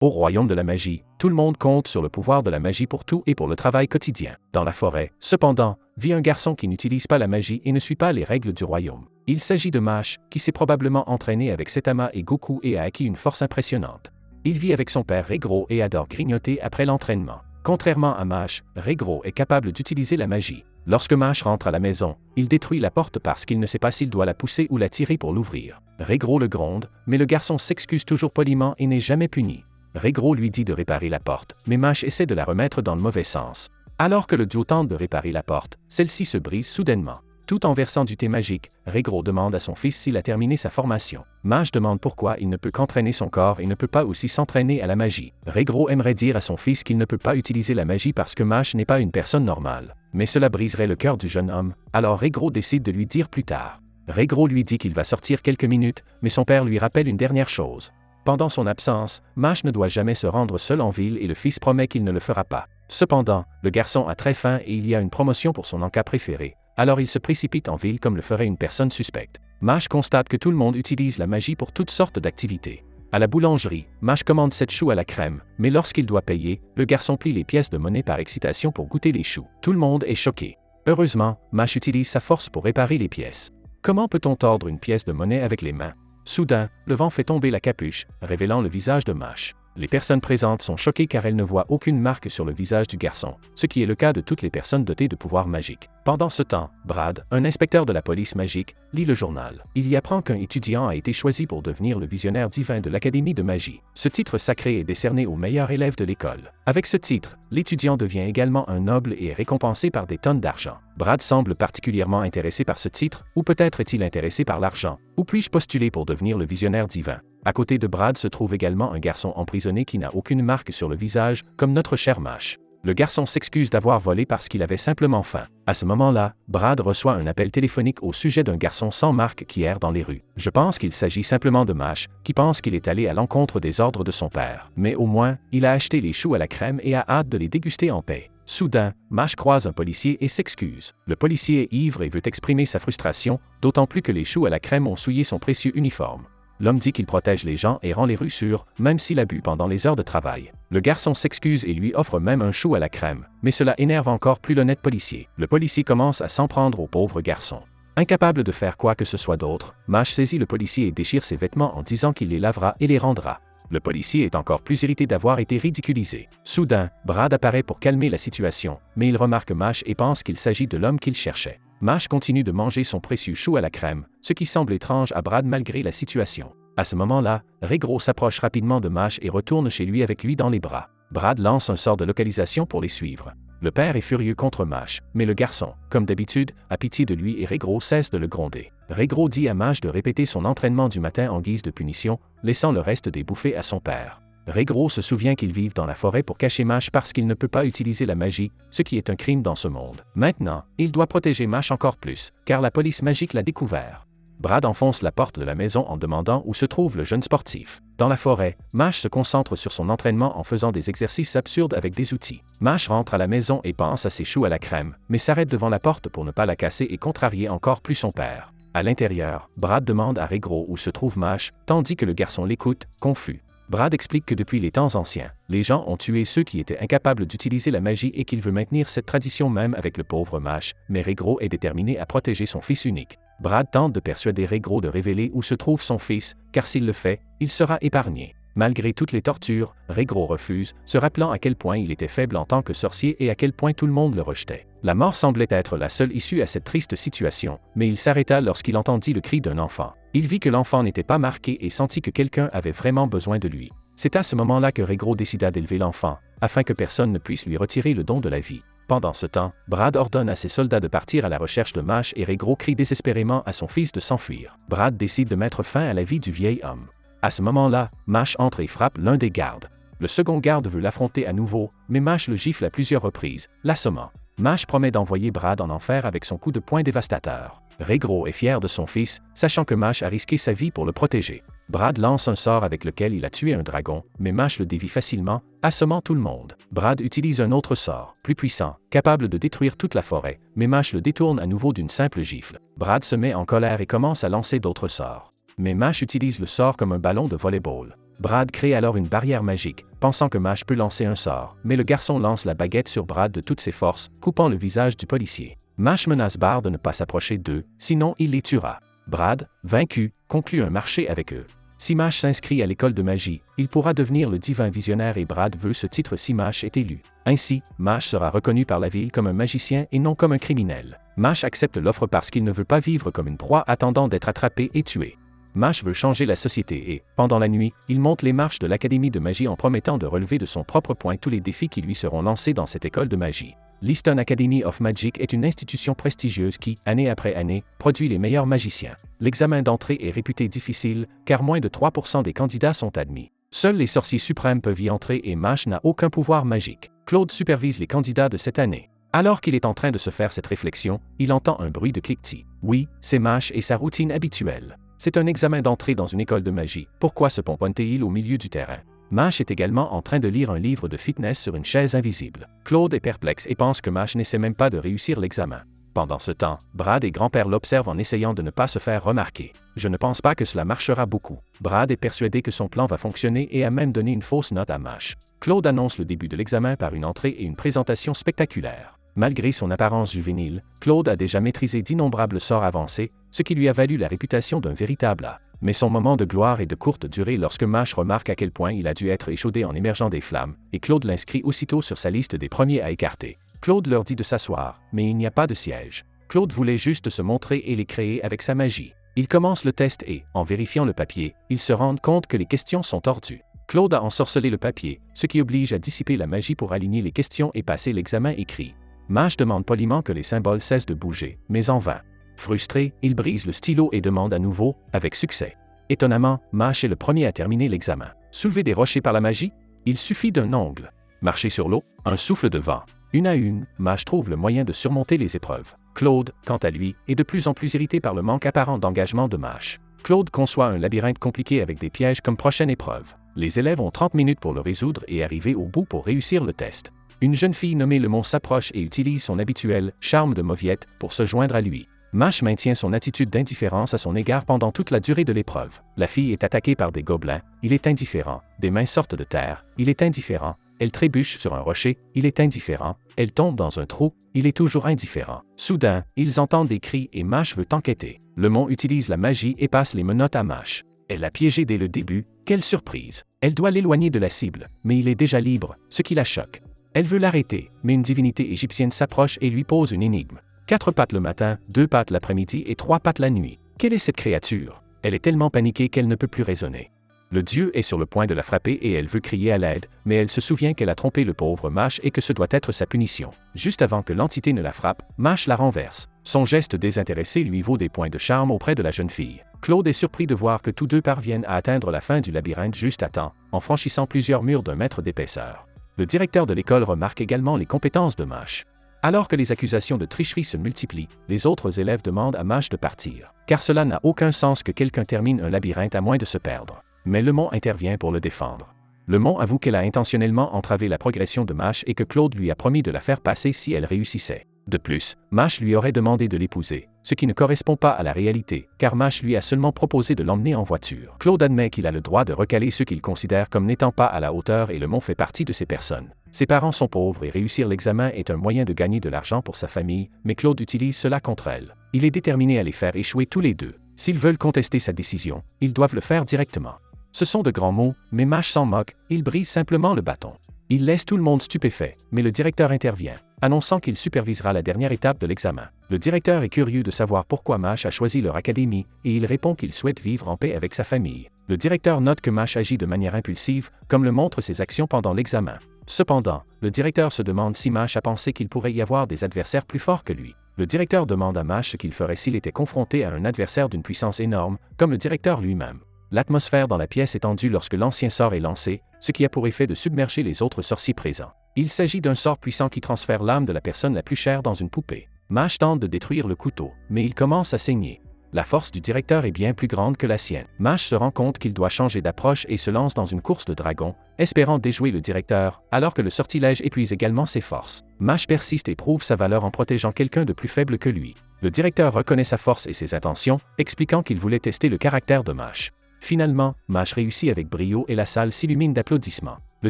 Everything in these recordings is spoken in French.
Au royaume de la magie, tout le monde compte sur le pouvoir de la magie pour tout et pour le travail quotidien. Dans la forêt, cependant, vit un garçon qui n'utilise pas la magie et ne suit pas les règles du royaume. Il s'agit de Mash, qui s'est probablement entraîné avec Setama et Goku et a acquis une force impressionnante. Il vit avec son père Regro et adore grignoter après l'entraînement. Contrairement à Mash, Regro est capable d'utiliser la magie. Lorsque Mash rentre à la maison, il détruit la porte parce qu'il ne sait pas s'il doit la pousser ou la tirer pour l'ouvrir. Regro le gronde, mais le garçon s'excuse toujours poliment et n'est jamais puni. Regro lui dit de réparer la porte, mais Mash essaie de la remettre dans le mauvais sens. Alors que le duo tente de réparer la porte, celle-ci se brise soudainement. Tout en versant du thé magique, Regro demande à son fils s'il a terminé sa formation. Mash demande pourquoi il ne peut qu'entraîner son corps et ne peut pas aussi s'entraîner à la magie. Regro aimerait dire à son fils qu'il ne peut pas utiliser la magie parce que Mash n'est pas une personne normale. Mais cela briserait le cœur du jeune homme, alors Regro décide de lui dire plus tard. Regro lui dit qu'il va sortir quelques minutes, mais son père lui rappelle une dernière chose. Pendant son absence, Mash ne doit jamais se rendre seul en ville et le fils promet qu'il ne le fera pas. Cependant, le garçon a très faim et il y a une promotion pour son encas préféré. Alors il se précipite en ville comme le ferait une personne suspecte. Mash constate que tout le monde utilise la magie pour toutes sortes d'activités. À la boulangerie, Mash commande 7 choux à la crème, mais lorsqu'il doit payer, le garçon plie les pièces de monnaie par excitation pour goûter les choux. Tout le monde est choqué. Heureusement, Mash utilise sa force pour réparer les pièces. Comment peut-on tordre une pièce de monnaie avec les mains? Soudain, le vent fait tomber la capuche, révélant le visage de Mash. Les personnes présentes sont choquées car elles ne voient aucune marque sur le visage du garçon, ce qui est le cas de toutes les personnes dotées de pouvoirs magiques. Pendant ce temps, Brad, un inspecteur de la police magique, lit le journal. Il y apprend qu'un étudiant a été choisi pour devenir le visionnaire divin de l'Académie de magie. Ce titre sacré est décerné au meilleur élève de l'école. Avec ce titre, l'étudiant devient également un noble et est récompensé par des tonnes d'argent. Brad semble particulièrement intéressé par ce titre, ou peut-être est-il intéressé par l'argent. Où puis-je postuler pour devenir le visionnaire divin? À côté de Brad se trouve également un garçon emprisonné qui n'a aucune marque sur le visage, comme notre cher Mash. Le garçon s'excuse d'avoir volé parce qu'il avait simplement faim. À ce moment-là, Brad reçoit un appel téléphonique au sujet d'un garçon sans marque qui erre dans les rues. Je pense qu'il s'agit simplement de Mash, qui pense qu'il est allé à l'encontre des ordres de son père. Mais au moins, il a acheté les choux à la crème et a hâte de les déguster en paix. Soudain, Mash croise un policier et s'excuse. Le policier est ivre et veut exprimer sa frustration, d'autant plus que les choux à la crème ont souillé son précieux uniforme. L'homme dit qu'il protège les gens et rend les rues sûres, même s'il a bu pendant les heures de travail. Le garçon s'excuse et lui offre même un chou à la crème, mais cela énerve encore plus l'honnête policier. Le policier commence à s'en prendre au pauvre garçon. Incapable de faire quoi que ce soit d'autre, Mash saisit le policier et déchire ses vêtements en disant qu'il les lavera et les rendra. Le policier est encore plus irrité d'avoir été ridiculisé. Soudain, Brad apparaît pour calmer la situation, mais il remarque Mash et pense qu'il s'agit de l'homme qu'il cherchait. Mash continue de manger son précieux chou à la crème, ce qui semble étrange à Brad malgré la situation. À ce moment-là, Regro s'approche rapidement de Mash et retourne chez lui avec lui dans les bras. Brad lance un sort de localisation pour les suivre. Le père est furieux contre Mash, mais le garçon, comme d'habitude, a pitié de lui et Regro cesse de le gronder. Regro dit à Mash de répéter son entraînement du matin en guise de punition, laissant le reste des bouffées à son père. Regro se souvient qu'ils vivent dans la forêt pour cacher Mash parce qu'il ne peut pas utiliser la magie, ce qui est un crime dans ce monde. Maintenant, il doit protéger Mash encore plus, car la police magique l'a découvert. Brad enfonce la porte de la maison en demandant où se trouve le jeune sportif. Dans la forêt, Mash se concentre sur son entraînement en faisant des exercices absurdes avec des outils. Mash rentre à la maison et pense à ses choux à la crème, mais s'arrête devant la porte pour ne pas la casser et contrarier encore plus son père. À l'intérieur, Brad demande à Regro où se trouve Mash, tandis que le garçon l'écoute, confus. Brad explique que depuis les temps anciens, les gens ont tué ceux qui étaient incapables d'utiliser la magie et qu'il veut maintenir cette tradition même avec le pauvre Mash, mais Regro est déterminé à protéger son fils unique. Brad tente de persuader Regro de révéler où se trouve son fils, car s'il le fait, il sera épargné. Malgré toutes les tortures, Regro refuse, se rappelant à quel point il était faible en tant que sorcier et à quel point tout le monde le rejetait. La mort semblait être la seule issue à cette triste situation, mais il s'arrêta lorsqu'il entendit le cri d'un enfant. Il vit que l'enfant n'était pas marqué et sentit que quelqu'un avait vraiment besoin de lui. C'est à ce moment-là que Regro décida d'élever l'enfant, afin que personne ne puisse lui retirer le don de la vie. Pendant ce temps, Brad ordonne à ses soldats de partir à la recherche de Mash et Regro crie désespérément à son fils de s'enfuir. Brad décide de mettre fin à la vie du vieil homme. À ce moment-là, Mash entre et frappe l'un des gardes. Le second garde veut l'affronter à nouveau, mais Mash le gifle à plusieurs reprises, l'assommant. Mash promet d'envoyer Brad en enfer avec son coup de poing dévastateur. Regro est fier de son fils, sachant que Mash a risqué sa vie pour le protéger. Brad lance un sort avec lequel il a tué un dragon, mais Mash le dévie facilement, assommant tout le monde. Brad utilise un autre sort, plus puissant, capable de détruire toute la forêt, mais Mash le détourne à nouveau d'une simple gifle. Brad se met en colère et commence à lancer d'autres sorts. mais Mash utilise le sort comme un ballon de volley-ball. Brad crée alors une barrière magique, pensant que Mash peut lancer un sort, mais le garçon lance la baguette sur Brad de toutes ses forces, coupant le visage du policier. Mash menace Bard de ne pas s'approcher d'eux, sinon il les tuera. Brad, vaincu, conclut un marché avec eux. Si Mash s'inscrit à l'école de magie, il pourra devenir le divin visionnaire et Brad veut ce titre si Mash est élu. Ainsi, Mash sera reconnu par la ville comme un magicien et non comme un criminel. Mash accepte l'offre parce qu'il ne veut pas vivre comme une proie attendant d'être attrapé et tué. Mash veut changer la société et, pendant la nuit, il monte les marches de l'Académie de magie en promettant de relever de son propre poing tous les défis qui lui seront lancés dans cette école de magie. L'Easton Academy of Magic est une institution prestigieuse qui, année après année, produit les meilleurs magiciens. L'examen d'entrée est réputé difficile, car moins de 3% des candidats sont admis. Seuls les sorciers suprêmes peuvent y entrer et Mash n'a aucun pouvoir magique. Claude supervise les candidats de cette année. Alors qu'il est en train de se faire cette réflexion, il entend un bruit de cliquetis. Oui, c'est Mash et sa routine habituelle. C'est un examen d'entrée dans une école de magie. Pourquoi se pomponne-t-il au milieu du terrain? Mash est également en train de lire un livre de fitness sur une chaise invisible. Claude est perplexe et pense que Mash n'essaie même pas de réussir l'examen. Pendant ce temps, Brad et grand-père l'observent en essayant de ne pas se faire remarquer. Je ne pense pas que cela marchera beaucoup. Brad est persuadé que son plan va fonctionner et a même donné une fausse note à Mash. Claude annonce le début de l'examen par une entrée et une présentation spectaculaire. Malgré son apparence juvénile, Claude a déjà maîtrisé d'innombrables sorts avancés, ce qui lui a valu la réputation d'un véritable A. Mais son moment de gloire est de courte durée lorsque Mash remarque à quel point il a dû être échaudé en émergeant des flammes, et Claude l'inscrit aussitôt sur sa liste des premiers à écarter. Claude leur dit de s'asseoir, mais il n'y a pas de siège. Claude voulait juste se montrer et les créer avec sa magie. Il commence le test et, en vérifiant le papier, ils se rendent compte que les questions sont tordues. Claude a ensorcelé le papier, ce qui oblige à dissiper la magie pour aligner les questions et passer l'examen écrit. Mash demande poliment que les symboles cessent de bouger, mais en vain. Frustré, il brise le stylo et demande à nouveau, avec succès. Étonnamment, Mash est le premier à terminer l'examen. Soulever des rochers par la magie? Il suffit d'un ongle. Marcher sur l'eau? Un souffle de vent. Une à une, Mash trouve le moyen de surmonter les épreuves. Claude, quant à lui, est de plus en plus irrité par le manque apparent d'engagement de Mash. Claude conçoit un labyrinthe compliqué avec des pièges comme prochaine épreuve. Les élèves ont 30 minutes pour le résoudre et arriver au bout pour réussir le test. Une jeune fille nommée Le Mont s'approche et utilise son habituel « charme de mauviette » pour se joindre à lui. Mash maintient son attitude d'indifférence à son égard pendant toute la durée de l'épreuve. La fille est attaquée par des gobelins, il est indifférent. Des mains sortent de terre, il est indifférent. Elle trébuche sur un rocher, il est indifférent. Elle tombe dans un trou, il est toujours indifférent. Soudain, ils entendent des cris et Mash veut enquêter. Le Mont utilise la magie et passe les menottes à Mash. Elle l'a piégé dès le début, quelle surprise! Elle doit l'éloigner de la cible, mais il est déjà libre, ce qui la choque. Elle veut l'arrêter, mais une divinité égyptienne s'approche et lui pose une énigme. 4 pattes le matin, 2 pattes l'après-midi et 3 pattes la nuit. Quelle est cette créature? Elle est tellement paniquée qu'elle ne peut plus raisonner. Le dieu est sur le point de la frapper et elle veut crier à l'aide, mais elle se souvient qu'elle a trompé le pauvre Mash et que ce doit être sa punition. Juste avant que l'entité ne la frappe, Mash la renverse. Son geste désintéressé lui vaut des points de charme auprès de la jeune fille. Claude est surpris de voir que tous deux parviennent à atteindre la fin du labyrinthe juste à temps, en franchissant plusieurs murs d'1 mètre d'épaisseur. Le directeur de l'école remarque également les compétences de Mash. Alors que les accusations de tricherie se multiplient, les autres élèves demandent à Mash de partir, car cela n'a aucun sens que quelqu'un termine un labyrinthe à moins de se perdre. Mais Le Mont intervient pour le défendre. Le Mont avoue qu'elle a intentionnellement entravé la progression de Mash et que Claude lui a promis de la faire passer si elle réussissait. De plus, Mash lui aurait demandé de l'épouser, ce qui ne correspond pas à la réalité, car Mash lui a seulement proposé de l'emmener en voiture. Claude admet qu'il a le droit de recaler ceux qu'il considère comme n'étant pas à la hauteur et Le Mont fait partie de ces personnes. Ses parents sont pauvres et réussir l'examen est un moyen de gagner de l'argent pour sa famille, mais Claude utilise cela contre elle. Il est déterminé à les faire échouer tous les deux. S'ils veulent contester sa décision, ils doivent le faire directement. Ce sont de grands mots, mais Mash s'en moque, il brise simplement le bâton. Il laisse tout le monde stupéfait, mais le directeur intervient, annonçant qu'il supervisera la dernière étape de l'examen. Le directeur est curieux de savoir pourquoi Mash a choisi leur académie, et il répond qu'il souhaite vivre en paix avec sa famille. Le directeur note que Mash agit de manière impulsive, comme le montrent ses actions pendant l'examen. Cependant, le directeur se demande si Mash a pensé qu'il pourrait y avoir des adversaires plus forts que lui. Le directeur demande à Mash ce qu'il ferait s'il était confronté à un adversaire d'une puissance énorme, comme le directeur lui-même. L'atmosphère dans la pièce est tendue lorsque l'ancien sort est lancé, ce qui a pour effet de submerger les autres sorciers présents. Il s'agit d'un sort puissant qui transfère l'âme de la personne la plus chère dans une poupée. Mash tente de détruire le couteau, mais il commence à saigner. La force du directeur est bien plus grande que la sienne. Mash se rend compte qu'il doit changer d'approche et se lance dans une course de dragon, espérant déjouer le directeur, alors que le sortilège épuise également ses forces. Mash persiste et prouve sa valeur en protégeant quelqu'un de plus faible que lui. Le directeur reconnaît sa force et ses intentions, expliquant qu'il voulait tester le caractère de Mash. Finalement, Mash réussit avec brio et la salle s'illumine d'applaudissements. Le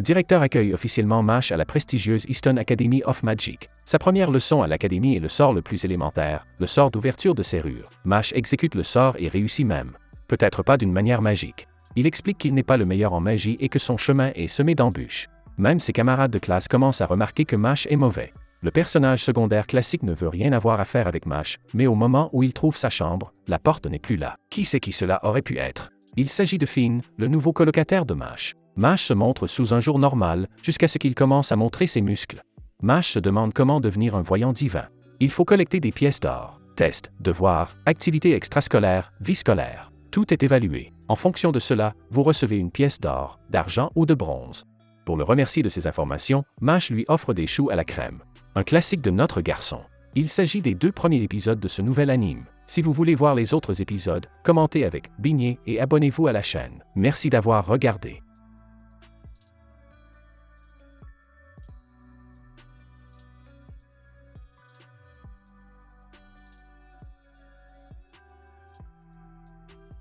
directeur accueille officiellement Mash à la prestigieuse Easton Academy of Magic. Sa première leçon à l'académie est le sort le plus élémentaire, le sort d'ouverture de serrure. Mash exécute le sort et réussit même. Peut-être pas d'une manière magique. Il explique qu'il n'est pas le meilleur en magie et que son chemin est semé d'embûches. Même ses camarades de classe commencent à remarquer que Mash est mauvais. Le personnage secondaire classique ne veut rien avoir à faire avec Mash, mais au moment où il trouve sa chambre, la porte n'est plus là. Qui sait qui cela aurait pu être? Il s'agit de Finn, le nouveau colocataire de Mash. Mash se montre sous un jour normal, jusqu'à ce qu'il commence à montrer ses muscles. Mash se demande comment devenir un voyant divin. Il faut collecter des pièces d'or. Tests, devoirs, activités extrascolaires, vie scolaire. Tout est évalué. En fonction de cela, vous recevez une pièce d'or, d'argent ou de bronze. Pour le remercier de ces informations, Mash lui offre des choux à la crème. Un classique de Notre Garçon. Il s'agit des 2 premiers épisodes de ce nouvel anime. Si vous voulez voir les autres épisodes, commentez avec Bigné et abonnez-vous à la chaîne. Merci d'avoir regardé.